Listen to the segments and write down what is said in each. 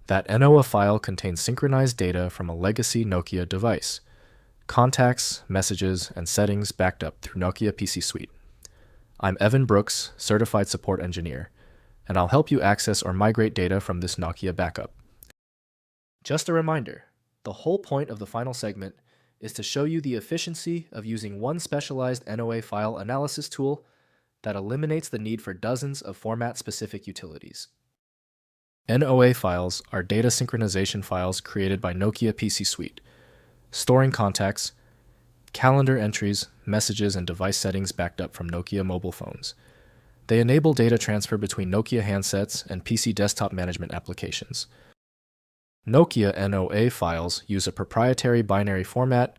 That NOA file contains synchronized data from a legacy Nokia device, contacts, messages, and settings backed up through Nokia PC Suite. I'm Evan Brooks, Certified Support Engineer, and I'll help you access or migrate data from this Nokia backup. Just a reminder, the whole point of the final segment is to show you the efficiency of using one specialized NOA file analysis tool that eliminates the need for dozens of format-specific utilities. NOA files are data synchronization files created by Nokia PC Suite, storing contacts, calendar entries, messages, and device settings backed up from Nokia mobile phones. They enable data transfer between Nokia handsets and PC desktop management applications. Nokia NOA files use a proprietary binary format,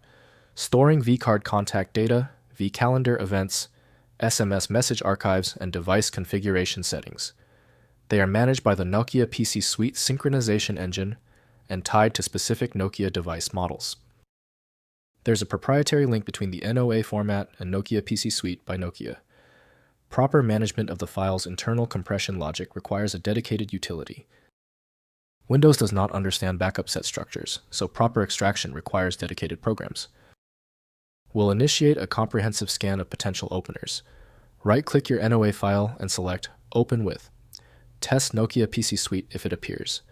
storing vCard contact data, vCalendar events, SMS message archives, and device configuration settings. They are managed by the Nokia PC Suite synchronization engine and tied to specific Nokia device models. There's a proprietary link between the NOA format and Nokia PC Suite by Nokia. Proper management of the file's internal compression logic requires a dedicated utility. Windows does not understand backup set structures, so proper extraction requires dedicated programs. We'll initiate a comprehensive scan of potential openers. Right-click your NOA file and select Open With. Test Nokia PC Suite if it appears.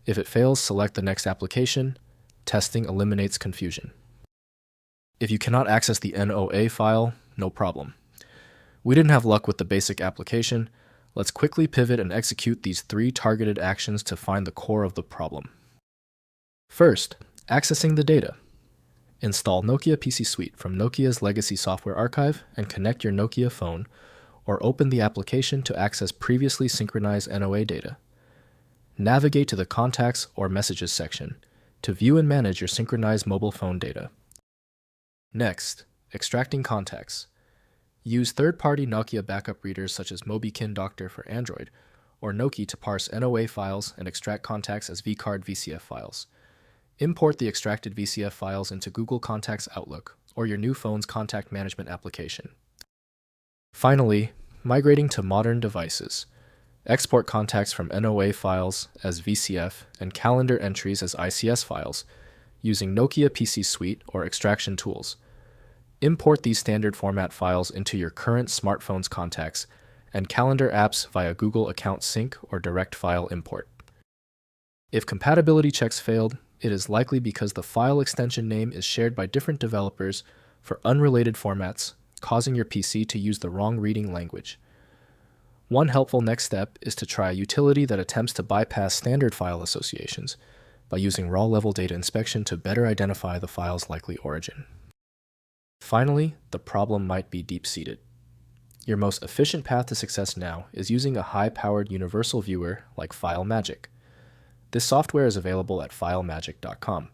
If it fails, select the next application. Testing eliminates confusion. If you cannot access the NOA file, no problem. We didn't have luck with the basic application. Let's quickly pivot and execute these 3 targeted actions to find the core of the problem. First, accessing the data. Install Nokia PC Suite from Nokia's legacy software archive and connect your Nokia phone, or open the application to access previously synchronized NOA data. Navigate to the Contacts or Messages section to view and manage your synchronized mobile phone data. Next, extracting contacts. Use third-party Nokia backup readers such as MobiKin Doctor for Android or Nokia to parse NOA files and extract contacts as vCard VCF files. Import the extracted VCF files into Google Contacts Outlook or your new phone's contact management application. Finally, migrating to modern devices. Export contacts from NOA files as VCF and calendar entries as ICS files using Nokia PC Suite or extraction tools. Import these standard format files into your current smartphone's contacts and calendar apps via Google Account Sync or Direct File Import. If compatibility checks failed, it is likely because the file extension name is shared by different developers for unrelated formats, causing your PC to use the wrong reading language. One helpful next step is to try a utility that attempts to bypass standard file associations by using raw-level data inspection to better identify the file's likely origin. Finally, the problem might be deep-seated. Your most efficient path to success now is using a high-powered universal viewer like FileMagick. This software is available at filemagic.com.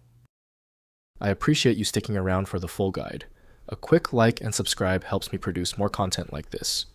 I appreciate you sticking around for the full guide. A quick like and subscribe helps me produce more content like this.